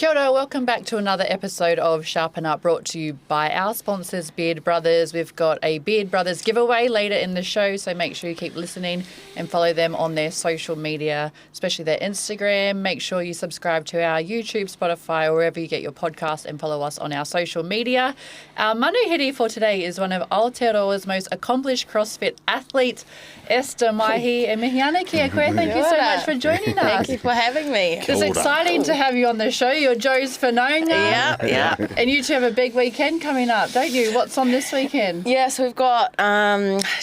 Kia ora, welcome back to another episode of Sharpen Up, brought to you by our sponsors, Beard Brothers. We've got a Beard Brothers giveaway later in the show, so make sure you keep listening and follow them on their social media, especially their Instagram. Make sure you subscribe to our YouTube, Spotify, or wherever you get your podcast, and follow us on our social media. Our manuhiri for today is one of Aotearoa's most accomplished CrossFit athletes, Es Maihi. And mihi ana kia koe. Thank you so much for joining us. Thank you for having me. It's exciting to have you on the show. You're Joe's whanaunga. Yeah. And you two have a big weekend coming up, don't you? What's on this weekend? Yeah, so we've got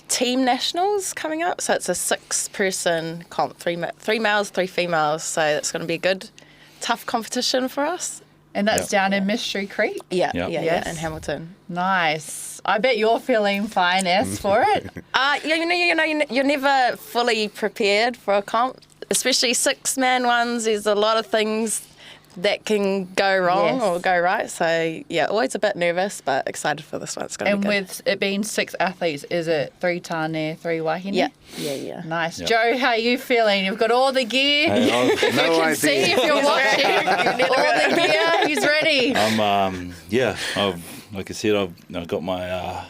team nationals coming up. So it's a 6-person comp, three males, 3 females. So it's going to be a good, tough competition for us. And that's down in Mystery Creek? Yeah, Yes. in Hamilton. Nice. I bet you're feeling fine, Es, for it. You're never fully prepared for a comp, especially 6-man ones. There's a lot of things that can go wrong or go right. So, yeah, always a bit nervous, but excited for this one. It's going to be good. And with it being 6 athletes, is it 3 tāne, 3 wahine? Yeah. Nice. Yep. Joe, how are you feeling? You've got all the gear. No you can idea. see if you're watching. All the gear. He's ready. Like I said, I've got my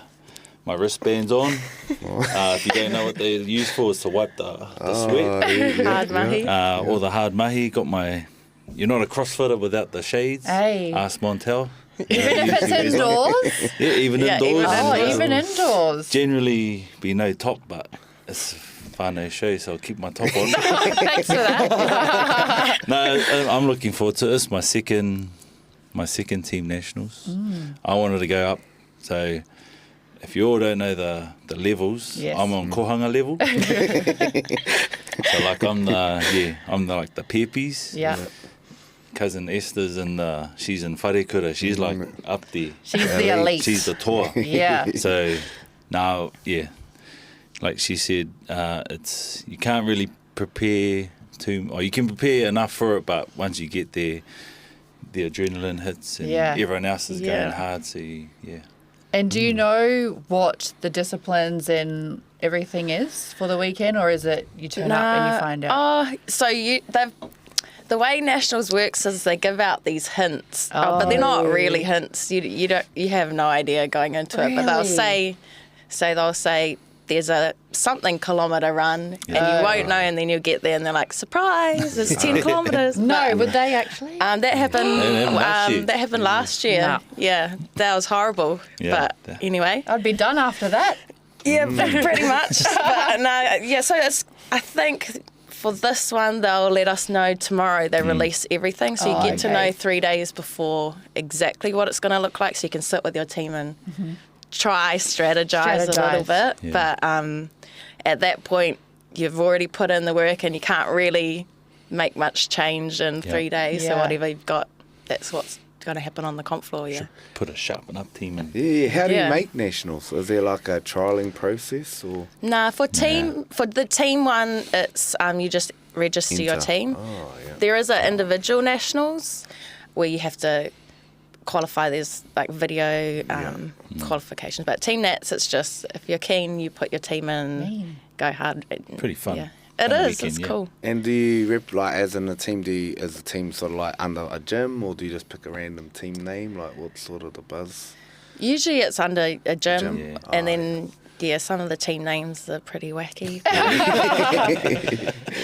my wristbands on. If you don't know what they're used for, it's to wipe the sweat. Hard mahi. Or the hard mahi. Got my. You're not a CrossFitter without the shades. Hey. Ask Montel. Even if it's indoors? Yeah, even indoors. Even indoors. Generally be no top, but it's whānau show, so I'll keep my top on. Thanks for that. No, I'm looking forward to this. My second team nationals. I wanted to go up. So if you all don't know the levels, I'm on kohanga level. So like I'm the pepees. Yeah. Cousin Esther's she's in wharekura. She's like up there. She's the elite. She's the toa. Yeah. So now, like she said, you can't really prepare or you can prepare enough for it, but once you get there, the adrenaline hits and everyone else is going hard. So And do you know what the disciplines and everything is for the weekend, or is it you turn up and you find out? So the way nationals works is they give out these hints, but they're not really hints. You have no idea going into it, but they'll say there's a something kilometre run, and you won't know, and then you'll get there and they're like, surprise, it's 10 kilometres. No, would they actually? That happened last year. No. Yeah, that was horrible. Yeah. But anyway, I'd be done after that. yeah, pretty much. But no, so I think for this one they'll let us know tomorrow. They release everything, so you get to know 3 days before exactly what it's going to look like, so you can sit with your team and try strategize a little bit. Yeah. But at that point you've already put in the work and you can't really make much change in 3 days. So whatever you've got, that's what's going to happen on the comp floor. should put a sharpen up team in. Yeah, how do you make nationals? Is there like a trialling process or? Nah, for the team one, it's you just register your team. Oh, yeah. There is an individual nationals where you have to qualify. There's like video qualifications, but team nats, it's just if you're keen, you put your team in, go hard. Pretty fun. Yeah, it Fun is. weekend, It's cool. And do you rep like as in a team? Is the team sort of like under a gym, or do you just pick a random team name? Like what's sort of the buzz? Usually it's under a gym, Yeah. and then some of the team names are pretty wacky.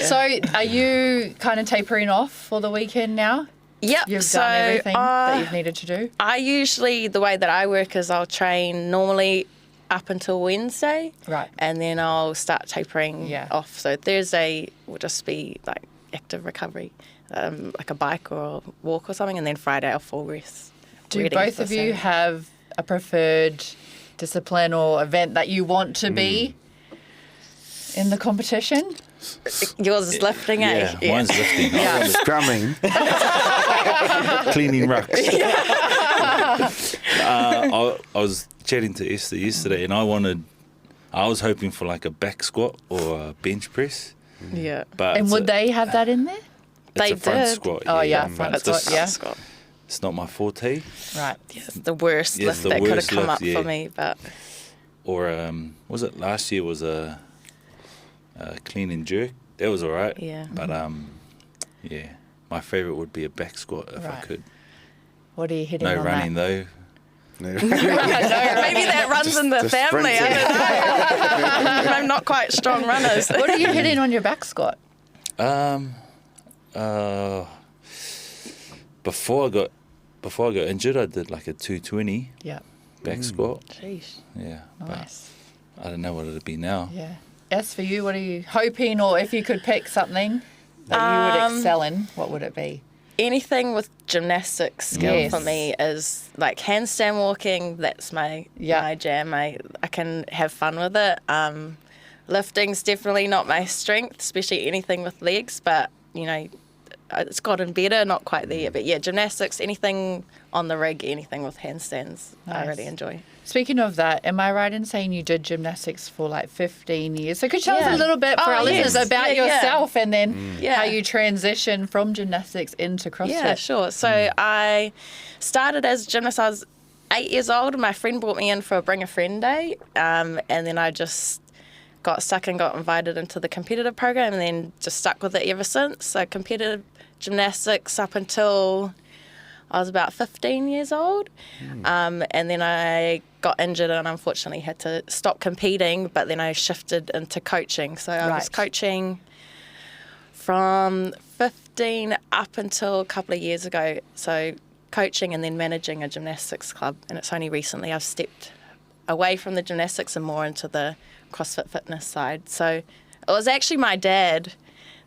So are you kind of tapering off for the weekend now? Yep. You've done everything that you've needed to do? I usually, the way that I work is I'll train normally up until Wednesday. Right. And then I'll start tapering off. So Thursday will just be like active recovery, like a bike or a walk or something. And then Friday I'll full rest. Do both of you have a preferred discipline or event that you want to be in the competition? Yours is lifting, eh? Yeah, mine's lifting. Scrumming. Cleaning rucks. I was chatting to Esther yesterday, and I was hoping for like a back squat or a bench press. Yeah. But And would they have that in there? it's They a front did. squat. Oh, yeah, but front it's squat, just- yeah. Squat. It's not my forte. Right. Yeah, it's the worst Yeah, lift it's the that could have worst come lift, up yeah. for me, but Or was it last year was a clean and jerk? That was all right. Yeah. But my favourite would be a back squat if I Right. could. What are you hitting No on running that? though. Maybe that runs in the family. sprinting. I don't know. I'm not quite strong runners. What are you hitting on your back squat? Before I got injured, I did like a 220 Yeah. back squat. Jeez. Yeah, Nice. but I don't know what it'd be now. Yeah. As for you, what are you hoping, or if you could pick something that you would excel in, what would it be? Anything with gymnastic skill Yes. for me is like handstand walking. That's my jam. I can have fun with it. Lifting's definitely not my strength, especially anything with legs. But you know, it's gotten better. Not quite there yet, but yeah, gymnastics. Anything on the rig, anything with handstands, I really enjoy. Speaking of that, am I right in saying you did gymnastics for like 15 years? So could you tell us a little bit for our listeners about yourself and then how you transitioned from gymnastics into CrossFit? Yeah, sure. So I started as a gymnast. I was 8 years old. My friend brought me in for a Bring a Friend Day, and then I just got stuck and got invited into the competitive program and then just stuck with it ever since. So competitive gymnastics up until I was about 15 years old. And then I got injured and unfortunately had to stop competing, but then I shifted into coaching. So I was coaching from 15 up until a couple of years ago. So coaching and then managing a gymnastics club. And it's only recently I've stepped away from the gymnastics and more into the CrossFit fitness side. So it was actually my dad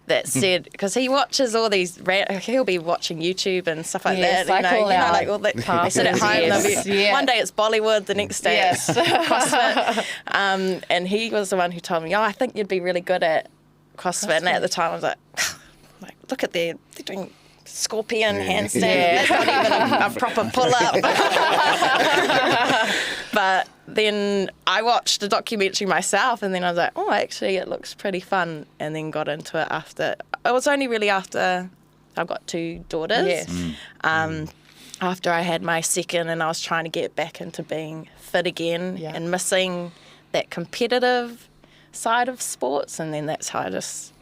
that said, because he watches all these, he'll be watching YouTube and stuff like that. Like all that. They sit at home. One day it's Bollywood, the next day it's CrossFit. And he was the one who told me, I think you'd be really good at CrossFit. And at the time I was like look at they're doing scorpion handstand. That's not even a proper pull-up. But then I watched a documentary myself and then I was like, actually it looks pretty fun, and then got into it after. It was only really after I've got 2 daughters. Yes. After I had my second and I was trying to get back into being fit again and missing that competitive side of sports, and then that's how I just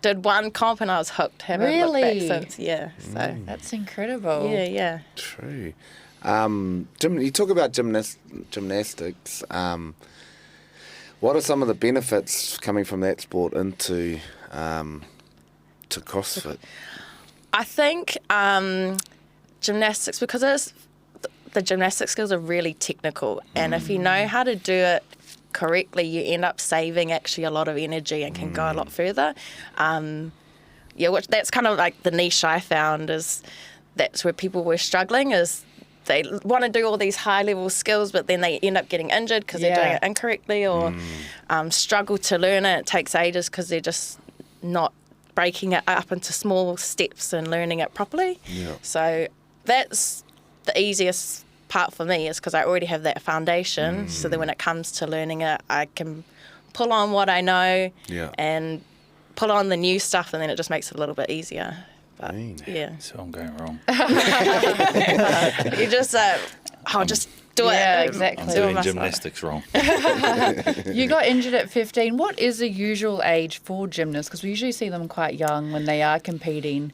did one comp and I was hooked. Haven't looked back since. So that's incredible. Yeah. True. You talk about gymnastics. What are some of the benefits coming from that sport into to CrossFit? I think gymnastics, because the gymnastic skills are really technical, and if you know how to do it correctly, you end up saving actually a lot of energy and can go a lot further. Which that's kind of like the niche I found, is that's where people were struggling, is they want to do all these high level skills, but then they end up getting injured because they're doing it incorrectly, or struggle to learn it. It takes ages because they're just not breaking it up into small steps and learning it properly. So that's the easiest part for me, is because I already have that foundation. So then when it comes to learning it, I can pull on what I know and pull on the new stuff, and then it just makes it a little bit easier. But, So I'm going wrong. You just, just do it. Yeah, exactly. I'm doing gymnastics wrong. You got injured at 15. What is the usual age for gymnasts? Because we usually see them quite young when they are competing.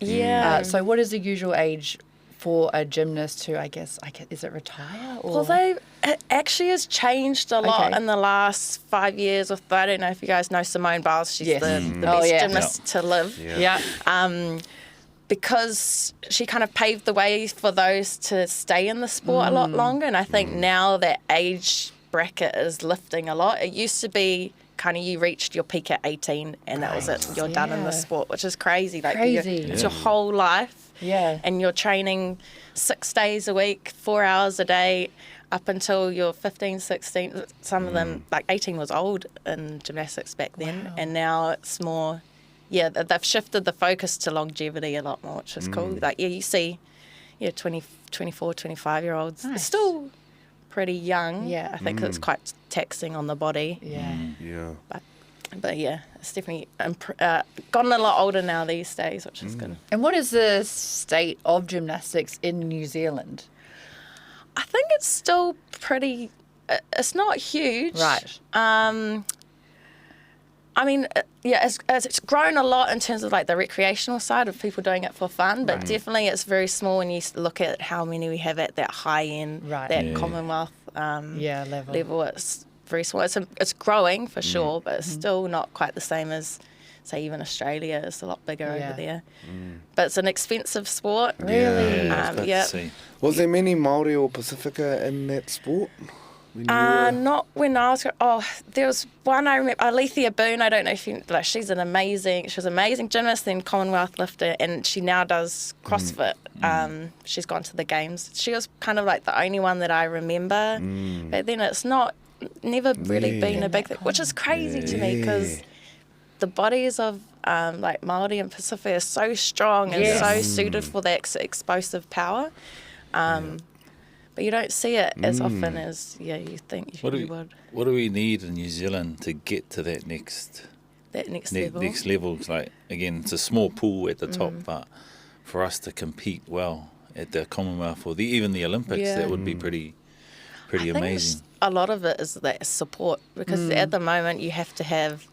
So what is the usual age for a gymnast to, I guess, is it retire? Or? Well, it actually has changed a lot in the last 5 years. I don't know if you guys know Simone Biles. She's the best gymnast to live. Because she kind of paved the way for those to stay in the sport a lot longer. And I think now that age bracket is lifting a lot. It used to be kind of you reached your peak at 18 and that was it. You're done in the sport, which is crazy. It's your whole life. And you're training 6 days a week, 4 hours a day, up until you're 15, 16. Some of them, like 18 was old in gymnastics back then. And now it's more... they've shifted the focus to longevity a lot more, which is cool. You see 20, 24, 25-year-olds. They're still pretty young. I think it's quite taxing on the body. But it's definitely gotten a lot older now these days, which is good. And what is the state of gymnastics in New Zealand? I think it's still pretty... It's not huge. Right. I mean, it's grown a lot in terms of like the recreational side of people doing it for fun, but definitely it's very small when you look at how many we have at that high end, that Commonwealth level. It's very small. It's growing for sure, but it's still not quite the same as, say, even Australia. It's a lot bigger over there. But it's an expensive sport. Really? Was there many Māori or Pacifica in that sport? Not when I was. There was one I remember. Alethea Boone. I don't know if you like. She was an amazing gymnast, then Commonwealth lifter, and she now does CrossFit. She's gone to the games. She was kind of like the only one that I remember. But then it's never really been a big thing, which is crazy to me because the bodies of like Māori and Pacific are so strong and so suited for that explosive power. But you don't see it as often as you think you would. What do we need in New Zealand to get to that next level? Next level, like again, it's a small pool at the top, but for us to compete well at the Commonwealth or even the Olympics, that would be pretty amazing. A lot of it is that support because at the moment you have to have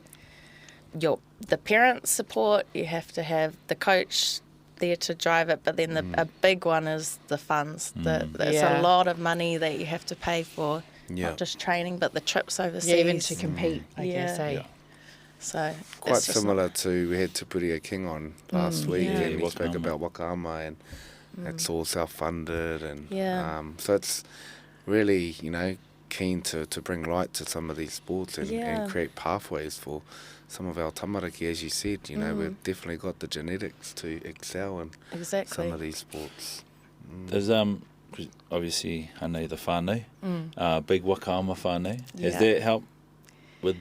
the parents' support, you have to have the coach there to drive it, but then a big one is the funds. There's a lot of money that you have to pay for, not just training, but the trips overseas. Yeah, even to compete, I guess. So quite similar to, we had Tupuria King on last week, and we spoke about Wakaama, and it's all self-funded, and so it's really, keen to bring light to some of these sports and create pathways for some of our tamariki, as you said. We've definitely got the genetics to excel in some of these sports. There's obviously, I know the whānau, big Wakaama whānau. Has that helped with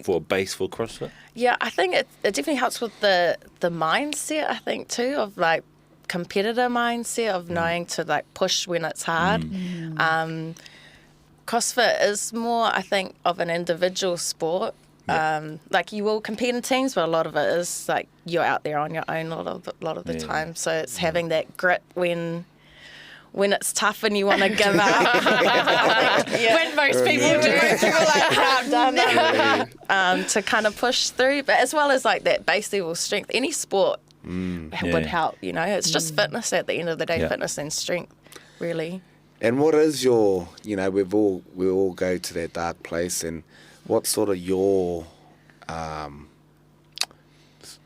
for a base for CrossFit? Yeah, I think it definitely helps with the mindset, I think, too, of like competitor mindset of knowing to like push when it's hard. CrossFit is more, I think, of an individual sport. Like you will compete in teams, but a lot of it is like you're out there on your own a lot of the time. So it's having that grit when it's tough and you want to give up. When most people do, you're like, I'm done. To kind of push through, but as well as like that base level strength, any sport would help. It's just fitness at the end of the day, fitness and strength, really. And what is your, we all go to that dark place, and what's sort of your, what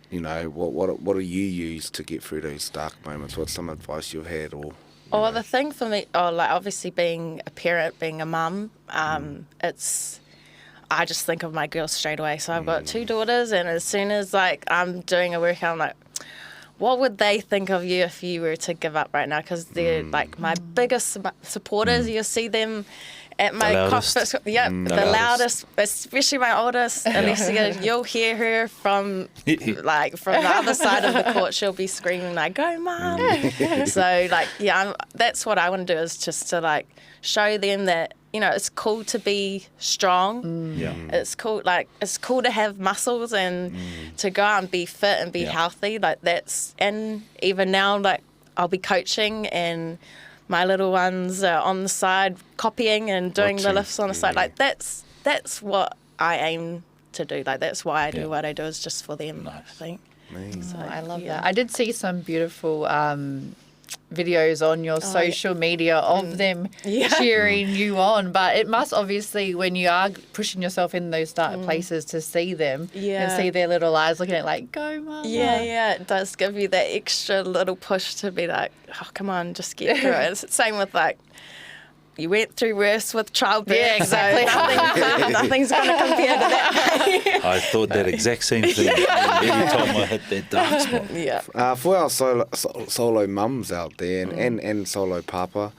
do you use to get through those dark moments? What's some advice you've had, or? The thing for me, like obviously being a parent, being a mum, I just think of my girls straight away. So I've got 2 daughters, and as soon as like I'm doing a workout, I'm like, what would they think of you if you were to give up right now? Because they're like my biggest supporters. You'll see them at my CrossFit. The loudest, especially my oldest, Alicia. You'll hear her from the other side of the court. She'll be screaming like, "Go, Mum!" So that's what I want to do, is just to like show them that it's cool to be strong. It's cool. Like it's cool to have muscles and to go out and be fit and be healthy. Like that's, and even now, like I'll be coaching and my little ones are on the side copying and doing the lifts on the side. Like that's what I aim to do. Like that's why I do what I do, is just for them. I think. So, I love that. I did see some beautiful videos on your social media of them cheering you on, but it must obviously, when you are pushing yourself in those dark places, to see them and see their little eyes looking at like, go Mama. It does give you that extra little push to be like, oh come on, just get through it. It's the same with like, you went through worse with childbirth. Yeah, exactly. So nothing's going to compare to that. I thought that exact same thing every time I hit that dark spot. For our solo mums out there and solo papa,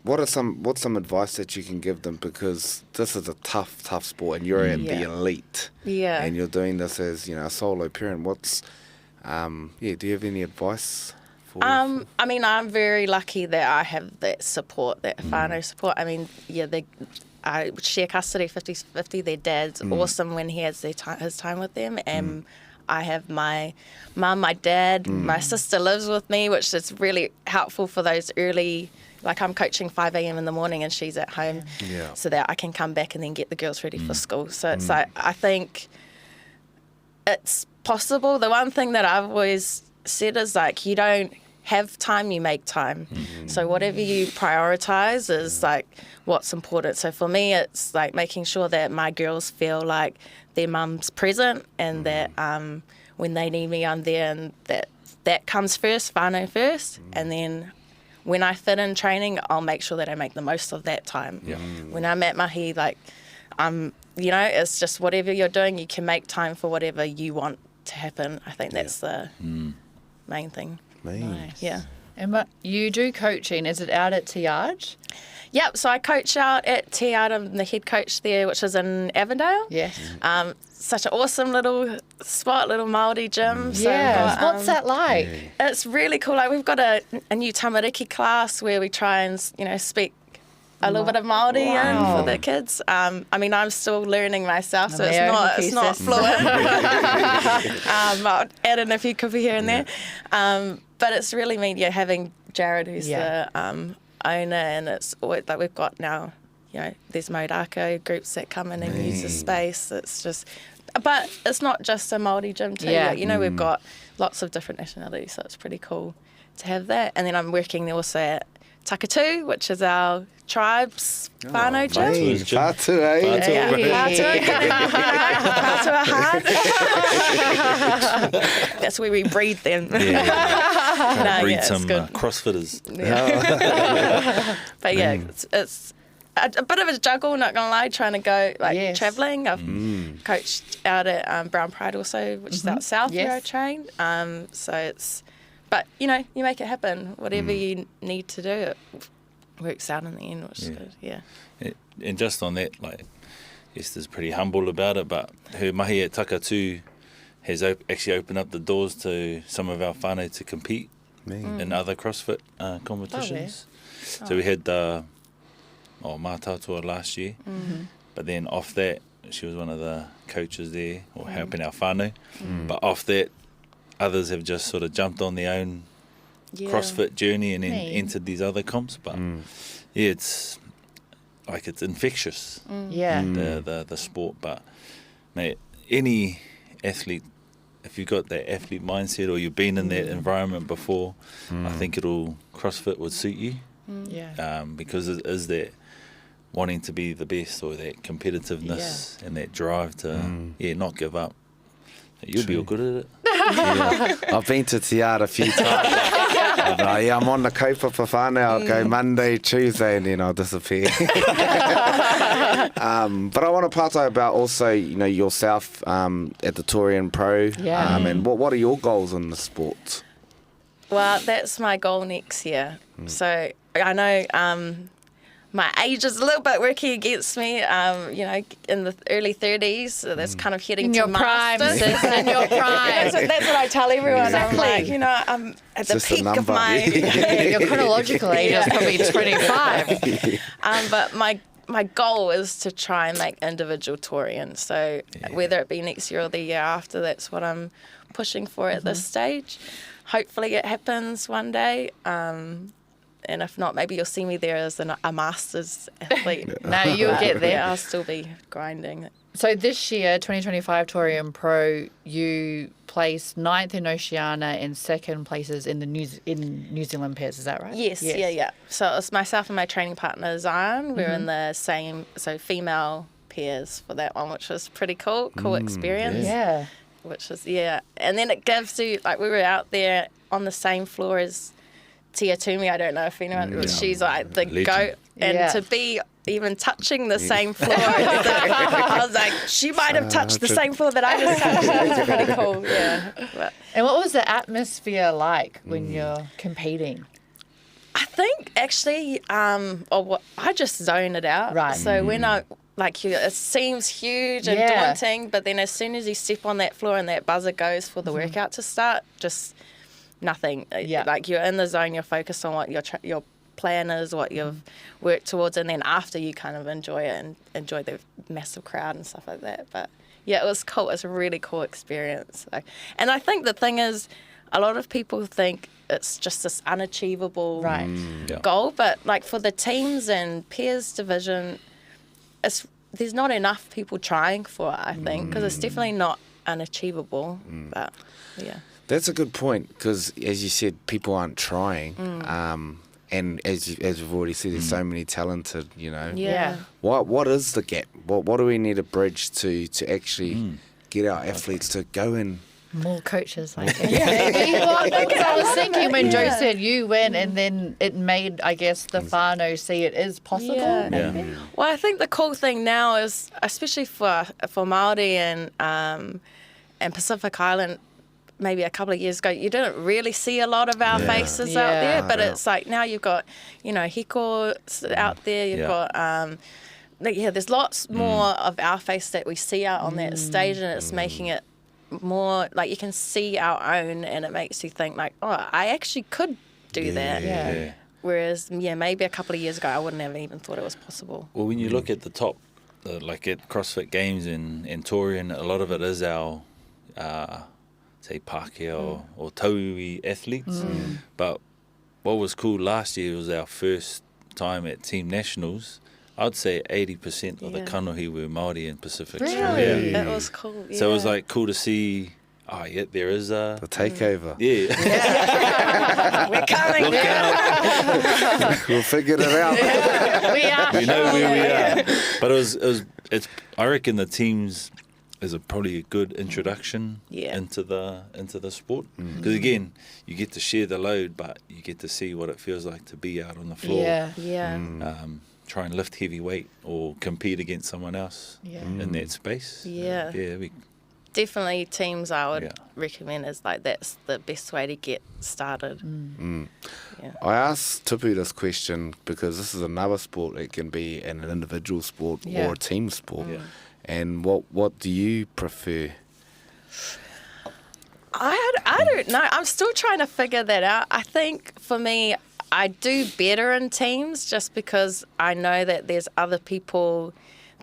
what's some advice that you can give them? Because this is a tough sport, and you're at the elite. Yeah. And you're doing this as a solo parent. Do you have any advice? I mean, I'm very lucky that I have that support, that whānau support. I mean, I share custody 50-50. Their dad's awesome when he has his time with them. And I have my mum, my dad, my sister lives with me, which is really helpful for those early like I'm coaching 5 a.m. in the morning and she's at home so that I can come back and then get the girls ready for school. So it's like, I think it's possible. The one thing that I've always said is like, you don't have time, you make time. So whatever you prioritize is like what's important. So for me, it's like making sure that my girls feel like their mum's present and that when they need me, I'm there, and that comes first, whānau first, and then when I fit in training, I'll make sure that I make the most of that time. When I'm at Mahi, like, you know, it's just whatever you're doing, you can make time for whatever you want to happen. I think that's the main thing. Nice. Yeah. And you do coaching. Is it out at Te Arge? Yep, so I coach out at Te Arge. I'm the head coach there, which is in Avondale. Yes. Such an awesome little spot, little Māori gym. So What's that like? It's really cool. Like, we've got a new tamariki class where we try and, you know, speak a little bit of Māori in for the kids. I mean, I'm still learning myself, so it's not fluent. I'll add in a few kupu here and there. But it's really mean, having Jared, who's the owner, and it's always, like, we've got now, you know, there's Maurako groups that come in and use the space. It's just, but it's not just a Māori gym too. Yeah. You know, we've got lots of different nationalities, so it's pretty cool to have that. And then I'm working also at Takatū, which is our tribe's whānau gym. Pātua, eh? Pātua hard. That's where we breed them. Breed some CrossFitters. But it's a bit of a juggle, not gonna lie, trying to go travelling. I've coached out at Brown Pride also, which is out south where I train. So it's, but you know, you make it happen. Whatever you need to do, it works out in the end, which is good. And just on that, like, Esther's pretty humble about it, but her mahi at Takatū has actually opened up the doors to some of our whānau to compete in other CrossFit competitions. So we had the Mātātua last year, but then off that, she was one of the coaches there, or helping our whānau. But off that, others have just sort of jumped on their own CrossFit journey and then entered these other comps. But it's like, it's infectious, the sport. But mate, any athlete, if you've got that athlete mindset or you've been in that environment before, I think CrossFit would suit you. Because it is that wanting to be the best, or that competitiveness and that drive to not give up. You'll be all good at it. I've been to Te Arge a few times. I'm on the kaupapa whānau. I'll go Monday, Tuesday, and then I'll disappear. But I want to pātai about also, you know, yourself at the Torian Pro. And what are your goals in the sport? Well, that's my goal next year. So I know my age is a little bit working against me. You know, in the early 30s, so that's kind of heading in to your prime, masters. in your prime. That's what I tell everyone. Exactly. I'm like, you know, I'm at the peak of my. Your chronological age is probably 25. But my goal is to try and make individual Torian. So whether it be next year or the year after, that's what I'm pushing for at this stage. Hopefully it happens one day. And if not, maybe you'll see me there as a masters athlete. No, you'll get there. Yeah, I'll still be grinding. So this year, 2025 Torian Pro, you placed 9th in Oceania and 2nd places in the New Zealand pairs. Is that right? Yes. Yeah. So it's myself and my training partner Zion. We're in the same, so female pairs for that one, which was pretty cool experience. Yeah. Which is and then it gives you, like, we were out there on the same floor as Tia Toomey. I don't know if anyone, she's like the Legend. goat, and to be even touching the same floor, I was like, she might have touched the same floor that I just touched. It's pretty cool, But, and what was the atmosphere like when you're competing? I think actually, I just zone it out. Right. So when it seems huge and daunting, but then as soon as you step on that floor and that buzzer goes for the workout to start, just nothing. Like, you're in the zone, you're focused on what your plan is, what you've worked towards, and then after you kind of enjoy it and enjoy the massive crowd and stuff like that. But it was cool. It's a really cool experience. And I think the thing is, a lot of people think it's just this unachievable Right. goal, but like for the teams and peers division, there's not enough people trying for it, I think, because it's definitely not unachievable. But yeah, That's a good point, because as you said, people aren't trying. And as we've already said, there's so many talented, yeah. What is the gap? What do we need to bridge to actually get our athletes to go in? More coaches, I guess. I was thinking when Joe said you went, and then it made, I guess, the whānau see it is possible. Yeah. Well, I think the cool thing now is, especially for Māori and Pacific Island, maybe a couple of years ago, you didn't really see a lot of our faces out there, but it's like now you've got, Hiko out there, you've got, there's lots more of our face that we see out on that stage, and it's making it more like you can see our own, and it makes you think like, oh, I actually could do that. Yeah. Whereas, maybe a couple of years ago, I wouldn't have even thought it was possible. Well, when you look at the top, like at CrossFit Games in Torian, a lot of it is our, say, Pākehā or Taui athletes. But what was cool last year was our first time at Team Nationals. I'd say 80% of the kanohi were Māori and Pacific. Really? That was cool. Yeah. So it was like cool to see, there is The takeover. Yeah. We're coming. We'll figure it out. We know where we are. But I reckon the teams is probably a good introduction into the sport. Because again, you get to share the load, but you get to see what it feels like to be out on the floor. Yeah. Try and lift heavy weight or compete against someone else in that space. Yeah. Definitely teams I would recommend is like that's the best way to get started. Yeah. I asked Tupu this question because this is another sport. It can be an individual sport or a team sport. And what do you prefer? I don't know. I'm still trying to figure that out. I think for me, I do better in teams just because I know that there's other people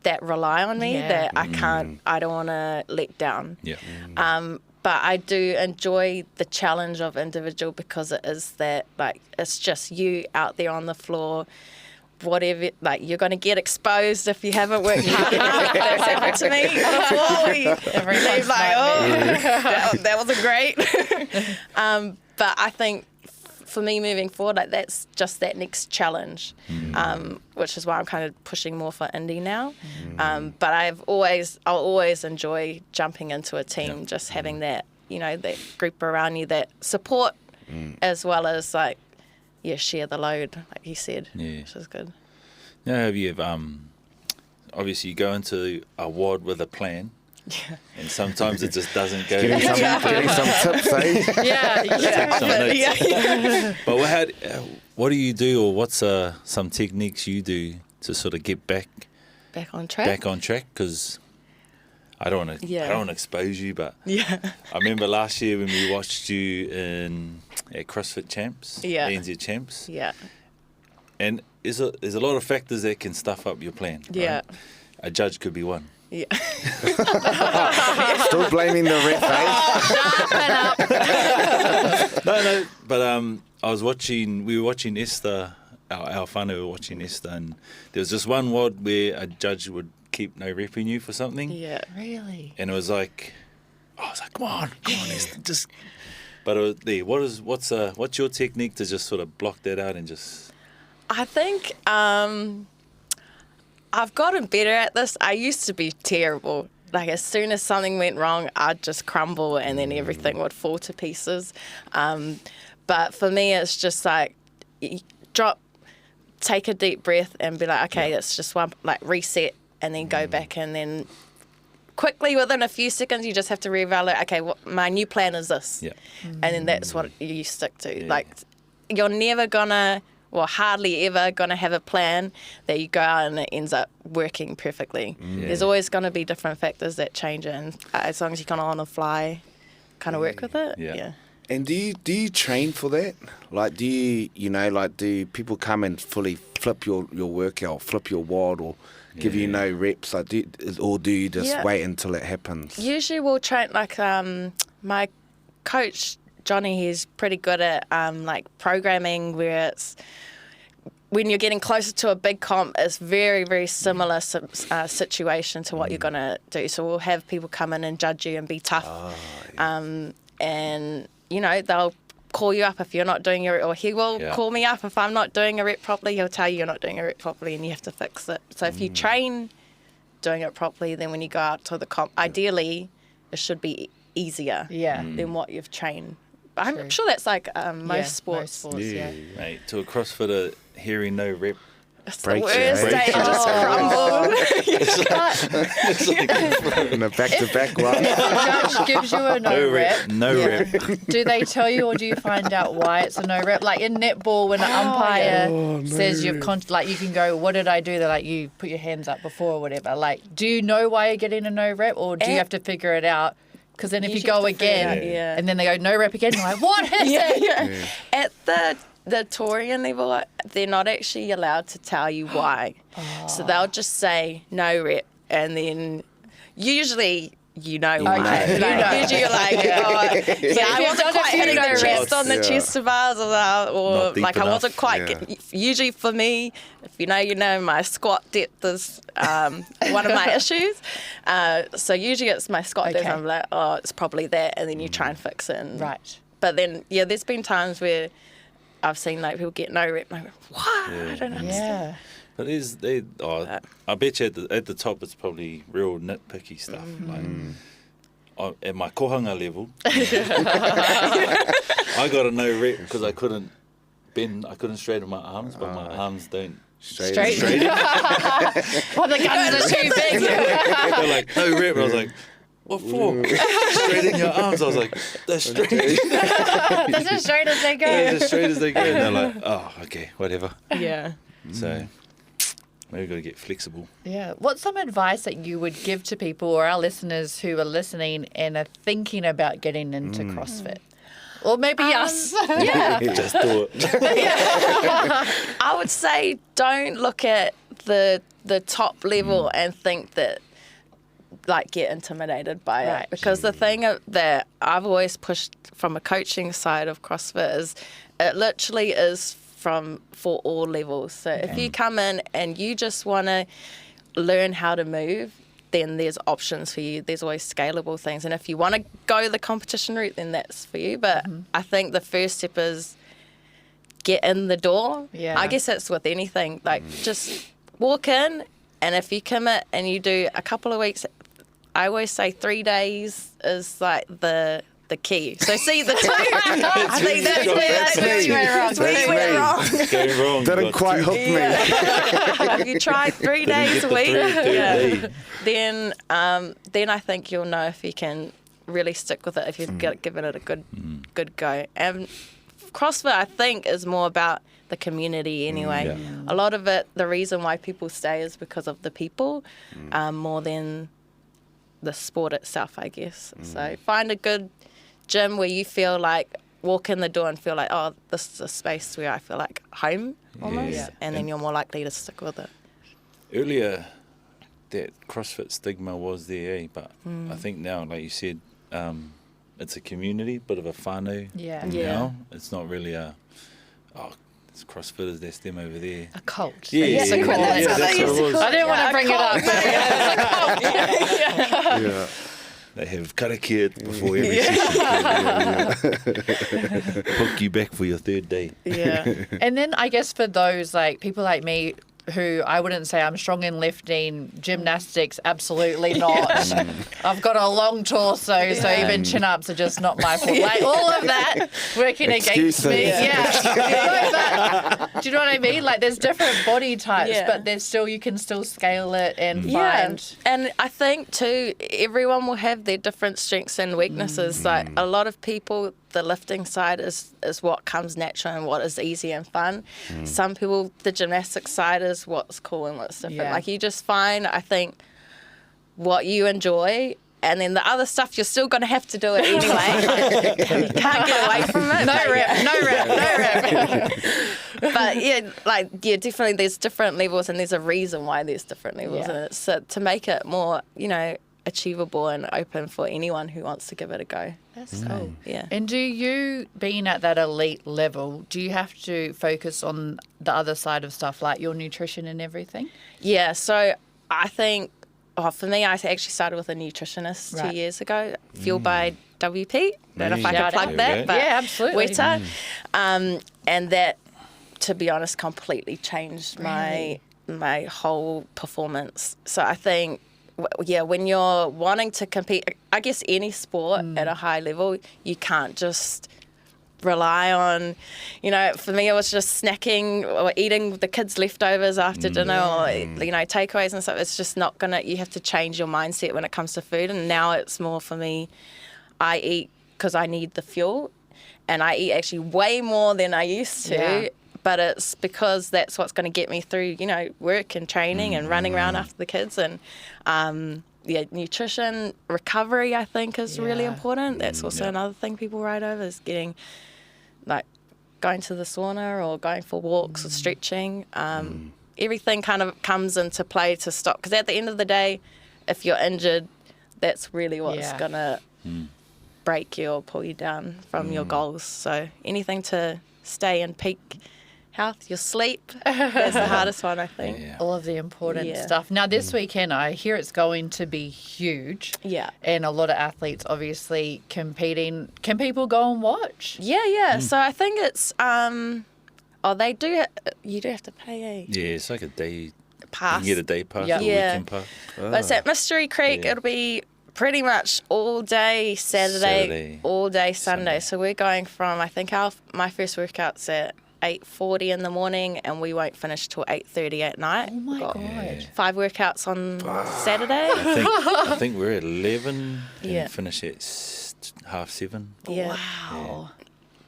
that rely on me that I don't want to let down. Yeah. But I do enjoy the challenge of individual because it is that, like, it's just you out there on the floor. Whatever, like, you're going to get exposed if you haven't worked hard enough. That's happened to me before. We leave like, that wasn't great. But I think for me moving forward, like, that's just that next challenge, which is why I'm kind of pushing more for indie now. But I'll always enjoy jumping into a team, just having that, that group around you that support as well as, like, share the load, like you said, which is good. Now, have you obviously you go into a WOD with a plan, and sometimes it just doesn't go. Getting some tips, eh? But what do you do, or what's some techniques you do to sort of get back on track? Because I don't want to expose you, but I remember last year when we watched you at CrossFit Champs, ANZ Champs, and there's a lot of factors that can stuff up your plan. Right? A judge could be one. Yeah. Still blaming the ref, eh? No, but we were watching Esther, our whānau were watching Esther, and there was just one WOD where a judge would keep no repping you for something. Yeah. Really? And it was like, I was like, come on, Esther, just. But it was there. What's your technique to just sort of block that out and just? I think I've gotten better at this. I used to be terrible. Like, as soon as something went wrong, I'd just crumble and then everything would fall to pieces. But for me, it's just like take a deep breath and be like, okay, it's just one, like, reset, and then go back, and then quickly within a few seconds you just have to reevaluate, okay, my new plan is this. And then that's what you stick to. Like, you're never gonna, hardly ever gonna have a plan that you go out and it ends up working perfectly. There's always gonna be different factors that change it, and as long as you kind of on the fly kind of work with it. And do you train for that? Like, do people come and fully flip your workout, flip your WOD, or give you no reps? Like, or do you just wait until it happens? Usually we'll train, like, my coach Johnny, he's pretty good at like programming, where it's when you're getting closer to a big comp, it's very, very similar situation to what you're going to do. So we'll have people come in and judge you and be tough. And, you know, they'll call you up if you're not doing or he will call me up if I'm not doing a rep properly. He'll tell you you're not doing a rep properly and you have to fix it. So if you train doing it properly, then when you go out to the comp, ideally it should be easier than what you've trained. But I'm sure that's like most sports. Mate, to a CrossFitter, hearing no rep. It's the worst day. You just crumble. It's like in a back-to-back one. Judge gives you a no rep. No rep. Do they tell you, or do you find out why it's a no rep? Like in netball, when the umpire says you've like you can go, what did I do? They're like, you put your hands up before or whatever. Like, do you know why you're getting a no rep, or do you have to figure it out? Because then if you go again, and then they go no rep again, you're like, what is it? At the Torian level, they're not actually allowed to tell you why. So they'll just say no rep, and then usually you know why. Usually you're like, I wasn't quite hitting the chest on the chest bars, or like I wasn't quite. Usually for me, if you know, my squat depth is one of my issues. So usually it's my squat depth. I'm like, it's probably that, and then you try and fix it. And, but then there's been times where I've seen like people get no rep, and I go, what? I don't understand. But I bet you at the top it's probably real nitpicky stuff. Like at my kohanga level, I got a no rep because I couldn't straighten my arms, but my arms don't straighten. Well, the guns are too big. They're like, no rep. I was like, what for? Straighten your arms. I was like, they're straight. That's as straight as they go. They're as straight as they go. And they're like, oh, okay, whatever. Yeah. So maybe we've got to get flexible. Yeah. What's some advice that you would give to people or our listeners who are listening and are thinking about getting into CrossFit? Or maybe us. Just do it. I would say don't look at the top level and think that, like, get intimidated by it. Because the thing that I've always pushed from a coaching side of CrossFit is it literally is for all levels. So if you come in and you just want to learn how to move, then there's options for you. There's always scalable things. And if you want to go the competition route, then that's for you. But I think the first step is get in the door. I guess that's with anything. Like, just walk in, and if you commit and you do a couple of weeks, I always say 3 days is like the key. So see the two. I think that's where you went wrong. It's going wrong. Didn't quite hook me. If you try 3 days a week, then I think you'll know if you can really stick with it, if you've given it a good go. And CrossFit, I think, is more about the community anyway. A lot of it, the reason why people stay is because of the people, more than the sport itself, I guess. So find a good gym where you feel like, walk in the door and feel like, oh, this is a space where I feel like home almost, and then you're more likely to stick with it. Earlier, that CrossFit stigma was there, but I think now, like you said, it's a community, bit of a whānau now. It's not really it's CrossFitters, that's them over there. A cult. That's what it was. I didn't want to bring it up. They have karakia before every session. Hook you back for your third day. And then I guess for those like people like me who I wouldn't say I'm strong in lifting, gymnastics, absolutely not. I've got a long torso, so even chin-ups are just not my fault. Like all of that working against me. Do you know what I mean? Like there's different body types, but there's still, you can still scale it and find. And I think too, everyone will have their different strengths and weaknesses. Like a lot of people, the lifting side is what comes natural and what is easy and fun. Some people, the gymnastics side is what's cool and what's different. Like you just find, I think, what you enjoy, and then the other stuff you're still going to have to do it anyway. You can't get away from it. No rep. But definitely there's different levels, and there's a reason why there's different levels in it. So to make it more, achievable and open for anyone who wants to give it a go. That's cool. Yeah. And do you, being at that elite level, do you have to focus on the other side of stuff like your nutrition and everything? Yeah, so I think, for me, I actually started with a nutritionist 2 years ago, fueled by WP. Don't know if I can plug that, but yeah, absolutely. Weta. And that, to be honest, completely changed my whole performance. So I think, when you're wanting to compete, I guess any sport at a high level, you can't just rely on, for me it was just snacking or eating the kids' leftovers after dinner or, takeaways and stuff. It's just not you have to change your mindset when it comes to food. And now it's more for me, I eat because I need the fuel, and I eat actually way more than I used to. Yeah. But it's because that's what's going to get me through, work and training and running around after the kids. And, nutrition, recovery, I think, is really important. That's also another thing people write over is getting, going to the sauna or going for walks or stretching. Everything kind of comes into play to stop. Because at the end of the day, if you're injured, that's really what's going to break you or pull you down from your goals. So anything to stay in peak health, your sleep, that's the hardest one, I think. Yeah. All of the important stuff. Now, this weekend, I hear it's going to be huge. Yeah. And a lot of athletes obviously competing. Can people go and watch? Yeah. So I think it's, they do, you do have to pay a... Yeah, it's like a day pass. You can get a day pass or a weekend pass. Oh. But it's at Mystery Creek. It'll be pretty much all day Saturday, all day Sunday. So we're going from, I think my first workout's at 8:40 in the morning, and we won't finish till 8:30 at night. Oh my God. 5 workouts on Saturday. I think we're at 11 and finish at 7:30. Yeah. Wow.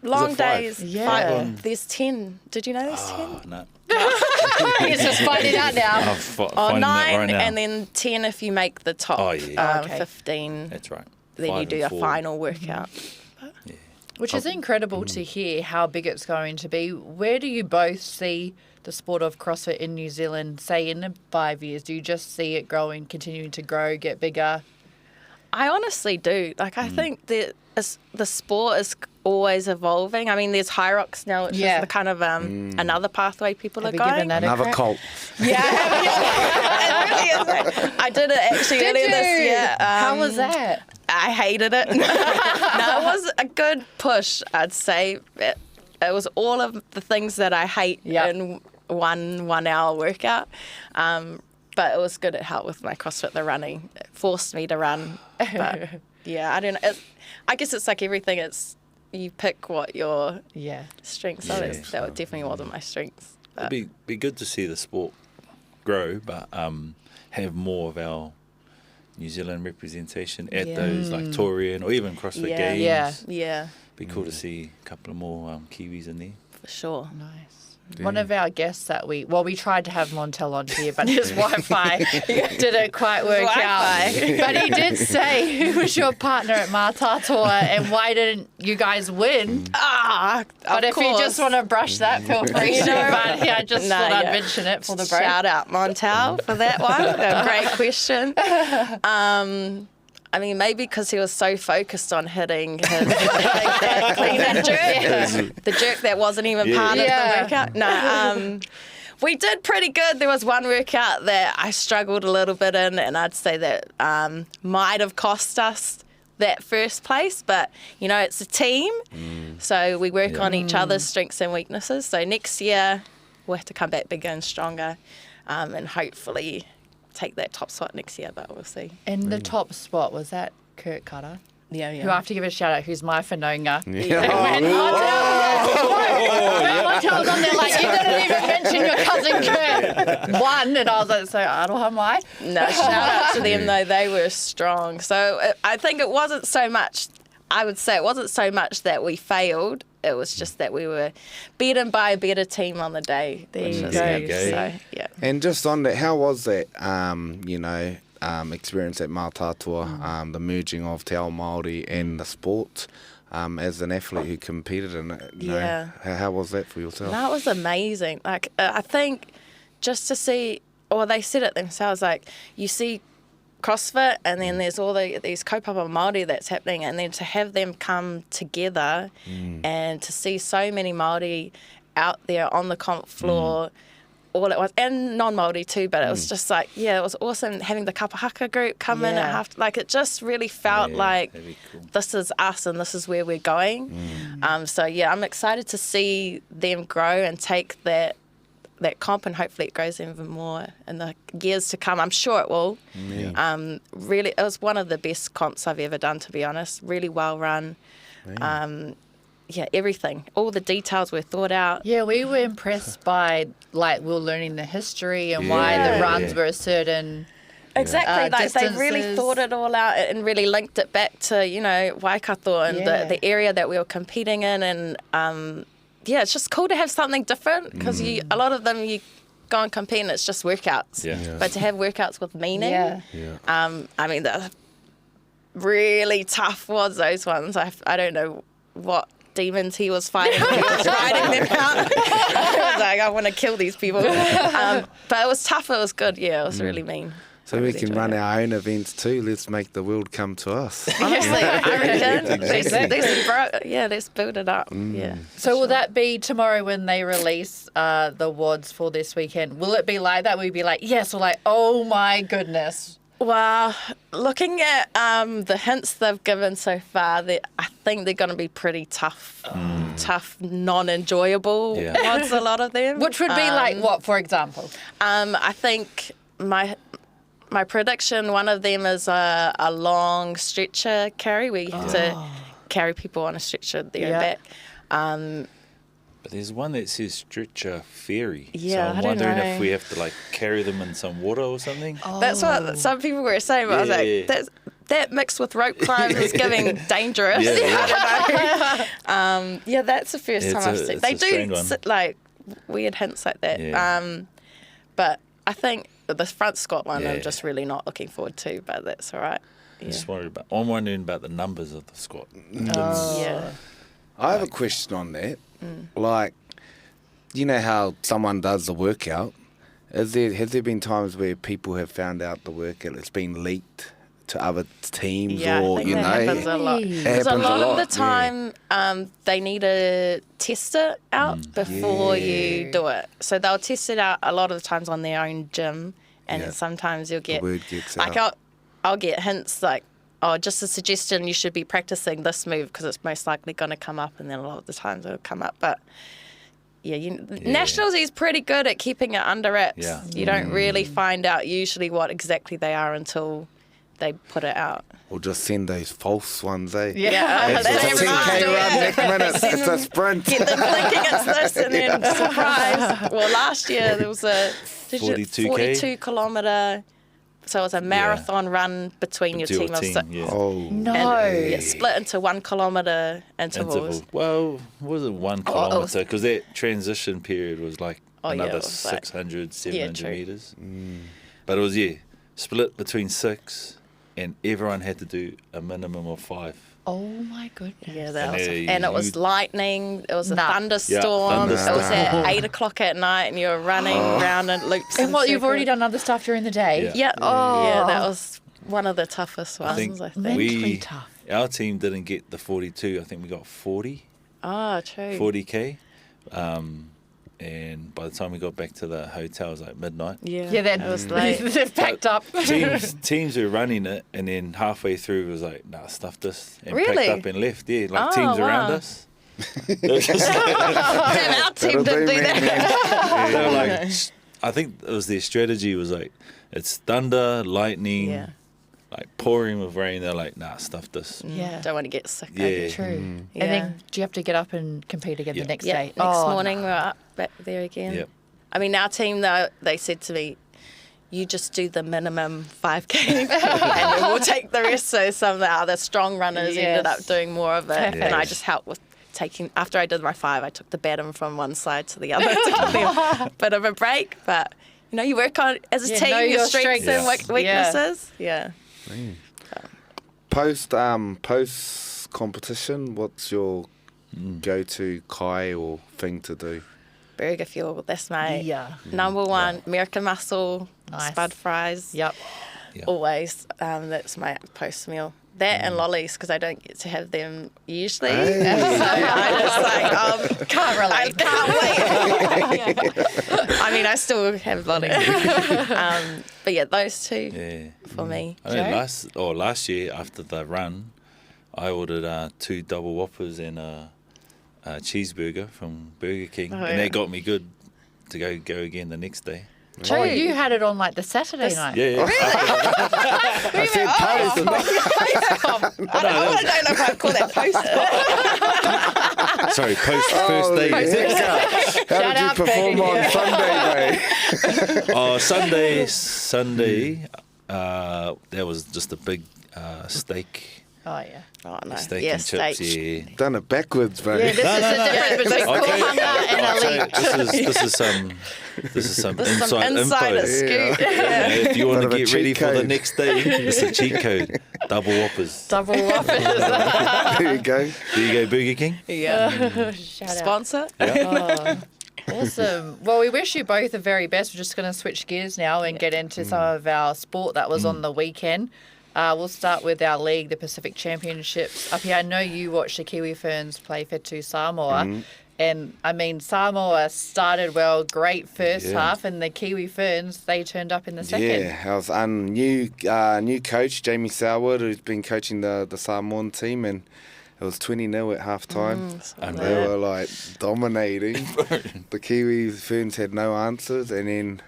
Long days. 5? Yeah. There's 10. Did you know there's 10? No. He's just finding out now. Finding 9 right now. and then 10 if you make the top 15. That's right. Then you do a final workout. Yeah. Which is incredible to hear how big it's going to be. Where do you both see the sport of CrossFit in New Zealand, say, in 5 years? Do you just see it growing, continuing to grow, get bigger? I honestly do. I think that the sport is always evolving. I mean, there's High Rocks now, which is the kind of another pathway people are going. Another cult. Yeah, it really is. I did it actually earlier this year. How was that? I hated it. No, it was a good push, I'd say. It was all of the things that I hate in one hour workout. But it was good. It helped with my CrossFit, the running. It forced me to run. But yeah, I don't know. I guess it's like everything. It's you pick what your strengths are. That definitely wasn't my strengths. But. It'd be good to see the sport grow, but have more of our New Zealand representation at those like Torian or even CrossFit Games. Yeah. Be cool to see a couple of more Kiwis in there. For sure. Nice. Yeah. One of our guests that we tried to have Montel on here, but his Wi-Fi didn't quite work out. But he did say, who was your partner at Aotearoa and why didn't you guys win? But if you just want to brush that, feel free to. But I just thought I'd mention it for the break. Shout out Montel for that one. A great question. I mean, maybe because he was so focused on hitting his clean and jerk, the jerk that wasn't even part of the workout. No, we did pretty good. There was one workout that I struggled a little bit in, and I'd say that might have cost us that first place. But, it's a team, so we work on each other's strengths and weaknesses. So next year, we'll have to come back bigger and stronger, and hopefully take that top spot next year, but we'll see. And the top spot, was that Kurt Cutter? Yeah. Who I have to give a shout out, who's my whanonga. Montel was on there like, you didn't even mention your cousin Kurt. Won, and I was like, so aroha mai. No, shout out to them though, they were strong. So I think it wasn't so much, I would say it wasn't so much that we failed, it was just that we were beaten by a better team on the day. There you go. So, yeah. And just on that, how was that, experience at Aotearoa, the merging of Te Ao Māori and the sport, as an athlete who competed in it? How was that for yourself? No, it was amazing. I think just to see, or they said it themselves, you see CrossFit, and then there's all these kaupapa Māori that's happening, and then to have them come together and to see so many Māori out there on the comp floor all at once, and non-Māori too, but it was just like, it was awesome having the kapahaka group come in at half, like it just really felt like cool. This is us and this is where we're going. So I'm excited to see them grow and take that comp, and hopefully it grows even more in the years to come. I'm sure it will. Really, it was one of the best comps I've ever done, to be honest. Really well run. Everything. All the details were thought out. Yeah, we were impressed by, like, we were learning the history and why the runs were a certain Exactly, like distances. they really thought it all out and really linked it back to, Waikato and the area that we were competing in, and it's just cool to have something different, because a lot of them you go and compete and it's just workouts. But to have workouts with meaning, I mean, the really tough was those ones. I don't know what demons he was fighting when he was riding them out. I was like, I want to kill these people. But it was tough, it was good. Yeah, it was really mean. So we can run our own events too. Let's make the world come to us. Honestly, I reckon. Let's build it up. Yeah. So will that be tomorrow when they release the WODs for this weekend? Will it be like that? Will you be like, yes, or like, oh my goodness? Well, looking at the hints they've given so far, I think they're going to be pretty tough, non-enjoyable WODs, a lot of them. Which would be like what, for example? I think my prediction, one of them is a long stretcher carry where you have to carry people on a stretcher there and back. But there's one that says stretcher ferry. Yeah, so I'm wondering if we have to like carry them in some water or something. That's what some people were saying, but I was like, that mixed with rope climb is giving dangerous. I don't know. That's the first time I've seen. They do like weird hints like that. But I think the front squat one I'm just really not looking forward to, but that's all right. I'm wondering about the numbers of the squat. I have a question on that. Like, you know how someone does the workout? Has there been times where people have found out the workout has been leaked to other teams, or I think that happens a lot. Because a lot of the time, they need to test it out before you do it. So they'll test it out a lot of the times on their own gym, and sometimes you'll get the word gets like out. I'll get hints like, oh, just a suggestion, you should be practicing this move because it's most likely going to come up, and then a lot of the times it'll come up. But Nationals is pretty good at keeping it under wraps. You don't really find out usually what exactly they are until they put it out. Or just send those false ones, eh? It's a 10K run next minute. It's a sprint. Get them thinking it's this, and then surprise. Well, last year there was a 42 kilometre. So it was a marathon run between your team of six. Oh no! And split into 1 kilometre intervals. Well, was it 1 kilometre? Because that transition period was like another 600, 700 metres. But it was split between 6, and everyone had to do a minimum of 5. Oh my goodness! Yeah, that was, and it was lightning. It was a thunderstorm. It was at 8 o'clock at night, and you were running round in loops. And what, you've already done other stuff during the day? Yeah. That was one of the toughest ones. I think mentally tough. Our team didn't get the 42. I think we got 40. Oh, true. 40K. And by the time we got back to the hotel, it was like midnight. Yeah, that was late. They've packed up. Teams were running it, and then halfway through it was like, nah, stuff this. And really? packed up and left. Yeah, like teams around us. Damn, our team didn't do that. They were like, I think it was their strategy was like, it's thunder, lightning, like pouring with rain. They're like, nah, stuff this. Don't want to get sick. True. And then do you have to get up and compete again the next day? Next morning we're up back there again. I mean, our team though, they said to me, you just do the minimum 5K and then we'll take the rest. So some of the other strong runners ended up doing more of it. And I just helped with taking, after I did my 5, I took the baton from one side to the other to give them a bit of a break. But, you work on, as a team, your strengths and weaknesses. Post competition, what's your go-to kai or thing to do? Burger fuel, that's my number one. American muscle, spud fries. always. That's my post meal. That and lollies, because I don't get to have them usually. Hey. So I just Can't relate. I can't wait. I mean, I still have lollies. But yeah, those two for me. I know last year after the run, I ordered 2 double whoppers and a cheeseburger from Burger King, and that got me good to go again the next day. Joe, you had it on like the Saturday night. Yeah. I said post. I don't know if I'd call that post. Sorry, first day. How did you perform on Sunday, mate? Oh, Sunday. That was just a big steak. Oh, yeah. Oh, no. Steak Yeah, and chips. steak. Yeah. Done it backwards, bro. Yeah, this is the difference between kohanga and elite. This is some This is inside some insider info. scoop. Yeah, if you want Bit to of a get cheat ready for the code. next day, it's a cheat code. Double whoppers. Double whoppers. There you go. There you go, Burger King. Yeah. Shout out. Sponsor. Oh, awesome. Well, we wish you both the very best. We're just going to switch gears now and get into some of our sport that was on the weekend. We'll start with our league, the Pacific Championships. Up here, I know you watched the Kiwi Ferns play Whetu Samoa. And, I mean, Samoa started well, great first half, and the Kiwi Ferns, they turned up in the second. Yeah, I was new coach, Jamie Sourwood, who's been coaching the Samoan team, and it was 20-0 at half-time. And they were, like, dominating. The Kiwi Ferns had no answers, and then